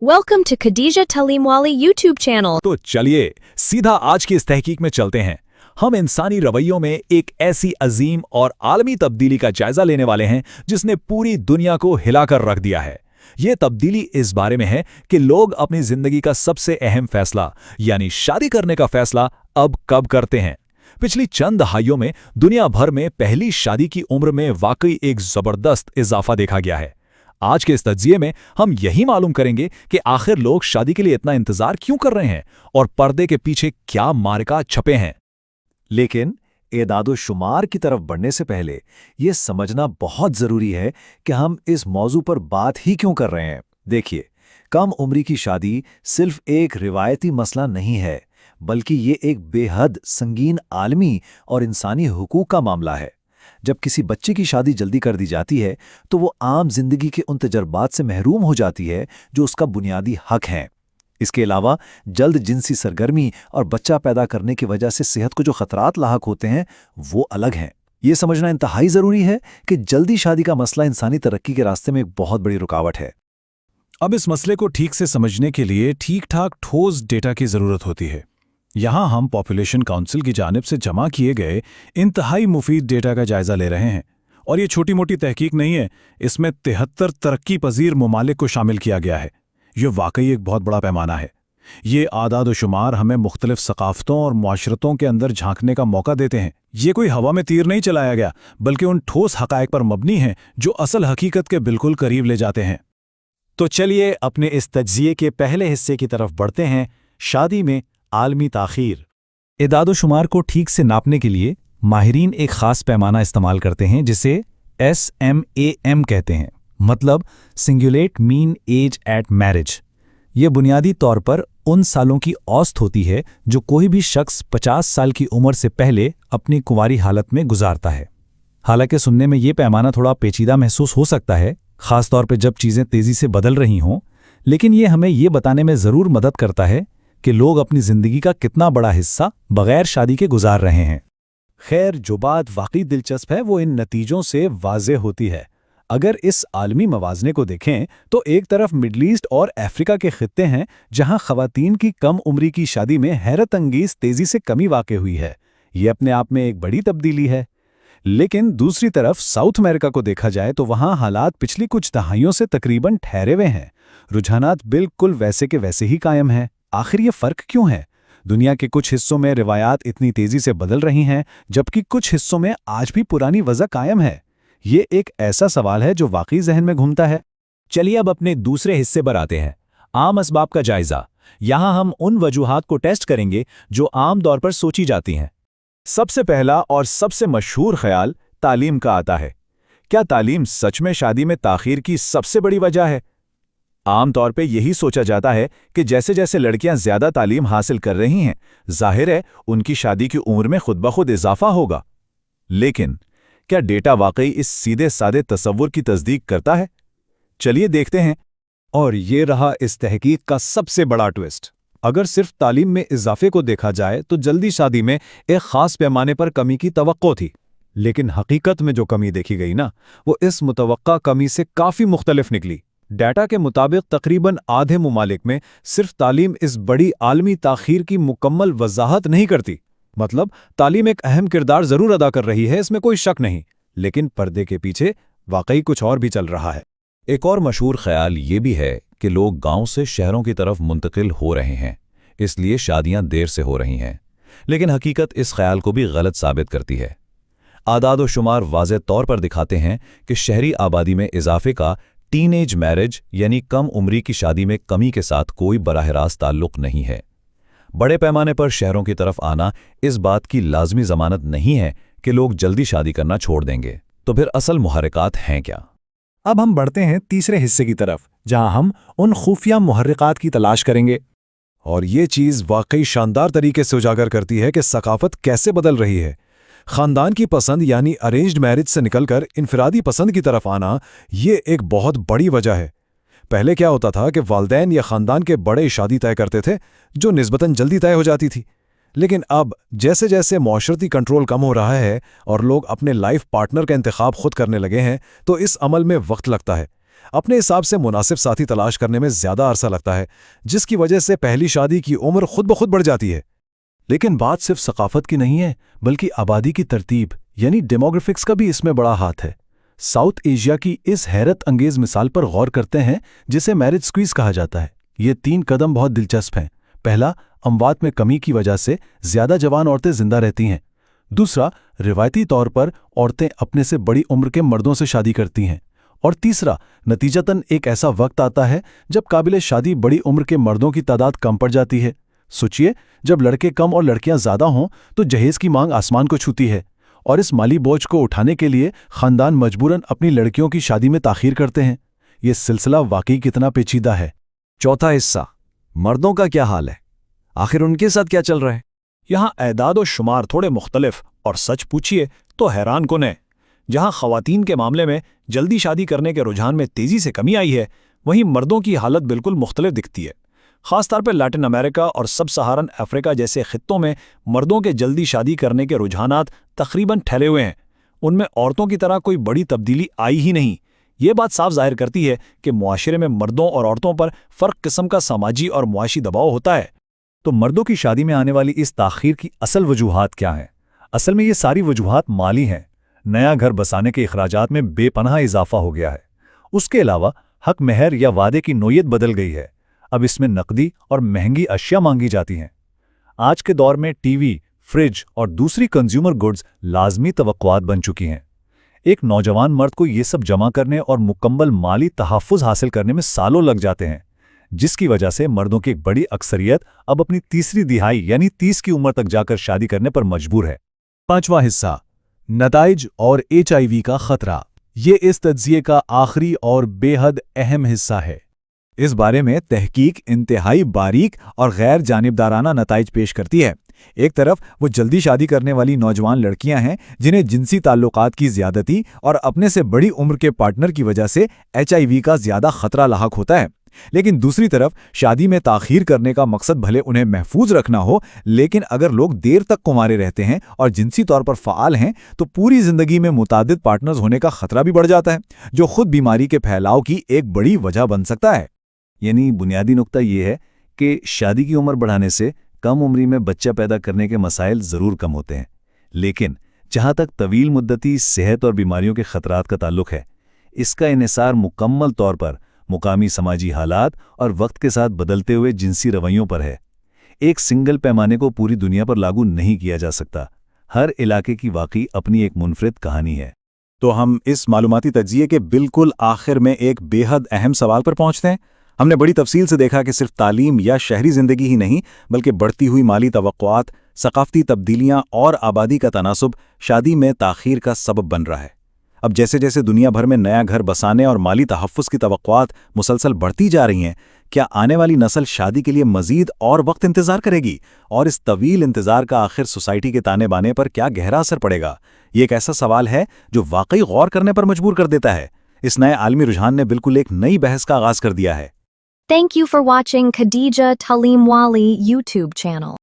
Welcome to Khadija Talimwali YouTube channel. तो चलिए सीधा आज की इस तहकीक में चलते हैं। हम इंसानी रवैयों में एक ऐसी अजीम और आलमी तब्दीली का जायजा लेने वाले हैं जिसने पूरी दुनिया को हिलाकर रख दिया है। ये तब्दीली इस बारे में है कि लोग अपनी जिंदगी का सबसे अहम फैसला यानी शादी करने का फैसला अब कब करते हैं। पिछली चंद दहाइयों में दुनिया भर में पहली शादी की उम्र में वाकई एक जबरदस्त इजाफा देखा गया है। आज के इस तज्जिये में हम यही मालूम करेंगे कि आखिर लोग शादी के लिए इतना इंतजार क्यों कर रहे हैं और पर्दे के पीछे क्या मार्का छपे हैं। लेकिन एदादो-शुमार की तरफ बढ़ने से पहले ये समझना बहुत ज़रूरी है कि हम इस मौजू पर बात ही क्यों कर रहे हैं। देखिए, कम उम्री की शादी सिर्फ एक रिवायती मसला नहीं है, बल्कि ये एक बेहद संगीन आलमी और इंसानी हुकूक का मामला है। जब किसी बच्चे की शादी जल्दी कर दी जाती है तो वो आम जिंदगी के उन तजर्बात से महरूम हो जाती है जो उसका बुनियादी हक हैं। इसके अलावा जल्द जिनसी सरगर्मी और बच्चा पैदा करने की वजह से सेहत को जो खतरात लाहक होते हैं वो अलग हैं। ये समझना इंतहाई ज़रूरी है कि जल्दी शादी का मसला इंसानी तरक्की के रास्ते में एक बहुत बड़ी रुकावट है। अब इस मसले को ठीक से समझने के लिए ठीक ठाक ठोस डेटा की ज़रूरत होती है। यहाँ हम पॉपुलेशन काउंसिल की जानिब से जमा किए गए इंतहाई मुफीद डेटा का जायजा ले रहे हैं। और ये छोटी मोटी तहकीक नहीं है, इसमें 73 तरक्की पजीर ममालिक को शामिल किया गया है। ये वाकई एक बहुत बड़ा पैमाना है। ये आदाद व शुमार हमें मुख्तलिफ सकाफ़तों और मुआशरतों के अंदर झांकने का मौका देते हैं। ये कोई हवा में तीर नहीं चलाया गया, बल्कि उन ठोस हक़ाइक़ पर मबनी हैं जो असल हकीकत के बिल्कुल करीब ले जाते हैं। तो चलिए अपने इस तज्जिये के पहले हिस्से की तरफ बढ़ते हैं, शादी में आलमी ताख़ीर। एदादो-शुमार को ठीक से नापने के लिए माहिरीन एक ख़ास पैमाना इस्तेमाल करते हैं जिसे SMAM कहते हैं, मतलब singulate mean age at marriage. ये बुनियादी तौर पर उन सालों की औसत होती है जो कोई भी शख्स 50 साल की उम्र से पहले अपनी कुंवारी हालत में गुजारता है। हालांकि सुनने में ये पैमाना थोड़ा पेचीदा महसूस हो सकता है, ख़ास तौर पर जब चीज़ें तेज़ी से बदल रही हों, लेकिन ये हमें ये बताने में ज़रूर मदद करता है कि लोग अपनी ज़िंदगी का कितना बड़ा हिस्सा बग़ैर शादी के गुजार रहे हैं। खैर, जो बात वाकई दिलचस्प है वो इन नतीजों से वाज़ेह होती है। अगर इस आलमी मवाज़ने को देखें तो एक तरफ मिडल ईस्ट और अफ्रीका के खित्ते हैं जहां ख़वातीन की कम उम्री की शादी में हैरत अंगेज़ तेज़ी से कमी वाक़ई हुई है। ये अपने आप में एक बड़ी तब्दीली है। लेकिन दूसरी तरफ साउथ अमेरिका को देखा जाए तो वहाँ हालात पिछली कुछ दहाइयों से तकरीबन ठहरे हुए हैं। रुझानात बिल्कुल वैसे के वैसे ही कायम हैं। आखिर ये फ़र्क क्यों है? दुनिया के कुछ हिस्सों में रिवायात इतनी तेज़ी से बदल रही हैं, जबकि कुछ हिस्सों में आज भी पुरानी वज़ह कायम है। ये एक ऐसा सवाल है जो वाकई जहन में घूमता है। चलिए अब अपने दूसरे हिस्से पर आते हैं, आम असबाब का जायजा। यहाँ हम उन वजूहात को टेस्ट करेंगे जो आम तौर पर सोची जाती हैं। सबसे पहला और सबसे मशहूर ख्याल तालीम का आता है। क्या तालीम सच में शादी में ताख़ीर की सबसे बड़ी वजह है? आम तौर पे यही सोचा जाता है कि जैसे जैसे लड़कियां ज़्यादा तालीम हासिल कर रही हैं, जाहिर है उनकी शादी की उम्र में खुद ब खुद इजाफा होगा। लेकिन क्या डेटा वाकई इस सीधे सादे तसव्वुर की तस्दीक करता है? चलिए देखते हैं। और ये रहा इस तहकीक का सबसे बड़ा ट्विस्ट। अगर सिर्फ तालीम में इजाफे को देखा जाए तो जल्दी शादी में एक ख़ास पैमाने पर कमी की तवक्को थी, लेकिन हकीकत में जो कमी देखी गई ना, वो इस मुतवक्का कमी से काफ़ी मुख्तलिफ निकली। डाटा के मुताबिक तकरीबन आधे ममालिक में सिर्फ तालीम इस बड़ी आलमी ताख़ीर की मुकम्मल वजाहत नहीं करती। मतलब तालीम एक अहम किरदार ज़रूर अदा कर रही है, इसमें कोई शक नहीं, लेकिन पर्दे के पीछे वाकई कुछ और भी चल रहा है। एक और मशहूर ख्याल ये भी है कि लोग गांव से शहरों की तरफ मुंतकिल हो रहे हैं, इसलिए शादियां देर से हो रही हैं। लेकिन हकीकत इस ख्याल को भी गलत साबित करती है। आदाद व शुमार वाज़ेह तौर पर दिखाते हैं कि शहरी आबादी में इजाफे का टीनेज मैरिज यानी कम उम्री की शादी में कमी के साथ कोई बराह रास्त ताल्लुक नहीं है। बड़े पैमाने पर शहरों की तरफ आना इस बात की लाजमी ज़मानत नहीं है कि लोग जल्दी शादी करना छोड़ देंगे। तो फिर असल मुहर्रिकात हैं क्या? अब हम बढ़ते हैं तीसरे हिस्से की तरफ, जहां हम उन खुफिया मुहर्रिकात की तलाश करेंगे। और ये चीज़ वाकई शानदार तरीके से उजागर करती है कि सकाफत कैसे बदल रही है। ख़ानदान की पसंद यानी अरेंज्ड मैरिज से निकलकर इनफरादी पसंद की तरफ आना, ये एक बहुत बड़ी वजह है। पहले क्या होता था कि वालिदैन या ख़ानदान के बड़े शादी तय करते थे जो निस्बतन जल्दी तय हो जाती थी। लेकिन अब जैसे जैसे मौशरती कंट्रोल कम हो रहा है और लोग अपने लाइफ पार्टनर का इंतखाब खुद करने लगे हैं, तो इस अमल में वक्त लगता है। अपने हिसाब से मुनासिब साथी तलाश करने में ज़्यादा अरसा लगता है, जिसकी वजह से पहली शादी की उम्र खुद ब खुद बढ़ जाती है। लेकिन बात सिर्फ सकाफत की नहीं है, बल्कि आबादी की तरतीब यानी डेमोग्राफिक्स का भी इसमें बड़ा हाथ है। साउथ एशिया की इस हैरत अंगेज मिसाल पर गौर करते हैं, जिसे मैरिज स्क्वीज कहा जाता है। ये 3 कदम बहुत दिलचस्प हैं। पहला, अमवात में कमी की वजह से ज़्यादा जवान औरतें जिंदा रहती हैं। दूसरा, रिवायती तौर पर औरतें अपने से बड़ी उम्र के मर्दों से शादी करती हैं। और तीसरा, नतीजतन एक ऐसा वक्त आता है जब काबिल शादी बड़ी उम्र के मर्दों की तादाद कम पड़ जाती है। सोचिए, जब लड़के कम और लड़कियां ज़्यादा हों तो जहेज की मांग आसमान को छूती है, और इस माली बोझ को उठाने के लिए खानदान मजबूरन अपनी लड़कियों की शादी में ताख़ीर करते हैं। ये सिलसिला वाकई कितना पेचीदा है। चौथा हिस्सा, मर्दों का क्या हाल है, आखिर उनके साथ क्या चल रहा है। यहाँ एदाद और शुमार थोड़े मुख्तलिफ और सच पूछिए तो हैरान कुन है। जहाँ ख़वातीन के मामले में जल्दी शादी करने के रुझान में तेज़ी से कमी आई है, वहीं मर्दों की हालत बिल्कुल मुख्तलिफ दिखती है। ख़ासतौर पर लैटिन अमेरिका और सब सहारन अफ्रीका जैसे खित्तों में मर्दों के जल्दी शादी करने के रुझानात तकरीबन ठहरे हुए हैं। उनमें औरतों की तरह कोई बड़ी तब्दीली आई ही नहीं। ये बात साफ जाहिर करती है कि मुआशरे में मर्दों और औरतों पर फ़र्क किस्म का समाजी और मुआशी दबाव होता है। तो मर्दों की शादी में आने वाली इस ताख़ीर की असल वजूहात क्या हैं? असल में ये सारी वजूहात माली हैं। नया घर बसाने के अखराजात में बेपनाह इजाफा हो गया है। उसके अलावा हक महर या वादे की नोयत बदल गई है। अब इसमें नकदी और महंगी अशिया मांगी जाती हैं। आज के दौर में टीवी, फ्रिज और दूसरी कंज्यूमर गुड्स लाजमी तवक्कुआत बन चुकी हैं। एक नौजवान मर्द को ये सब जमा करने और मुकम्मल माली तहफ़्फ़ुज़ हासिल करने में सालों लग जाते हैं, जिसकी वजह से मर्दों की एक बड़ी अक्सरियत अब अपनी तीसरी दिहाई यानी 30 की उम्र तक जाकर शादी करने पर मजबूर है। पांचवा हिस्सा, नताइज और HIV का खतरा। ये इस तज्ज़िये का आखिरी और बेहद अहम हिस्सा है। इस बारे में तहकीक इंतहाई बारीक और गैर जानिबदाराना नताइज पेश करती है। एक तरफ वो जल्दी शादी करने वाली नौजवान लड़कियां हैं जिन्हें जिनसी ताल्लुकात की ज़्यादती और अपने से बड़ी उम्र के पार्टनर की वजह से HIV का ज़्यादा खतरा लाहक होता है। लेकिन दूसरी तरफ शादी में ताख़ीर करने का मकसद भले उन्हें महफूज रखना हो, लेकिन अगर लोग देर तक कुंवारे रहते हैं और जिनसी तौर पर फ़ाल हैं तो पूरी ज़िंदगी में मुतादिद पार्टनर्स होने का खतरा भी बढ़ जाता है, जो खुद बीमारी के फैलाव की एक बड़ी वजह बन सकता है। यानी बुनियादी नुक्ता ये है कि शादी की उम्र बढ़ाने से कम उम्री में बच्चा पैदा करने के मसाइल ज़रूर कम होते हैं, लेकिन जहाँ तक तवील मुद्दती सेहत और बीमारियों के ख़तरात का ताल्लुक है, इसका इन्हिसार मुकम्मल तौर पर मुकामी समाजी हालात और वक्त के साथ बदलते हुए जिनसी रवैयों पर है। एक सिंगल पैमाने को पूरी दुनिया पर लागू नहीं किया जा सकता। हर इलाके की वाकई अपनी एक मुनफरिद कहानी है। तो हम इस मालूमाती तज्ज़िये के बिल्कुल आखिर में एक बेहद अहम सवाल पर पहुंचते हैं। हमने बड़ी तफसील से देखा कि सिर्फ तालीम या शहरी ज़िंदगी ही नहीं, बल्कि बढ़ती हुई माली तवक्कुआत, सकाफ़ती तब्दीलियाँ और आबादी का तनासुब शादी में ताख़ीर का सबब बन रहा है। अब जैसे जैसे दुनिया भर में नया घर बसाने और माली तहफ़्फ़ुज़ की तवक्कुआत मुसलसल बढ़ती जा रही हैं, क्या आने वाली नस्ल शादी के लिए मज़ीद और वक्त इंतज़ार करेगी? और इस तवील इंतज़ार का आखिर सोसाइटी के ताने बाने पर क्या गहरा असर पड़ेगा? ये एक ऐसा सवाल है जो वाकई गौर करने पर मजबूर कर देता है। इस नए आलमी रुझान ने बिल्कुल एक नई बहस का आगाज़ कर दिया है। Thank you for watching Khadija Talimwali YouTube channel.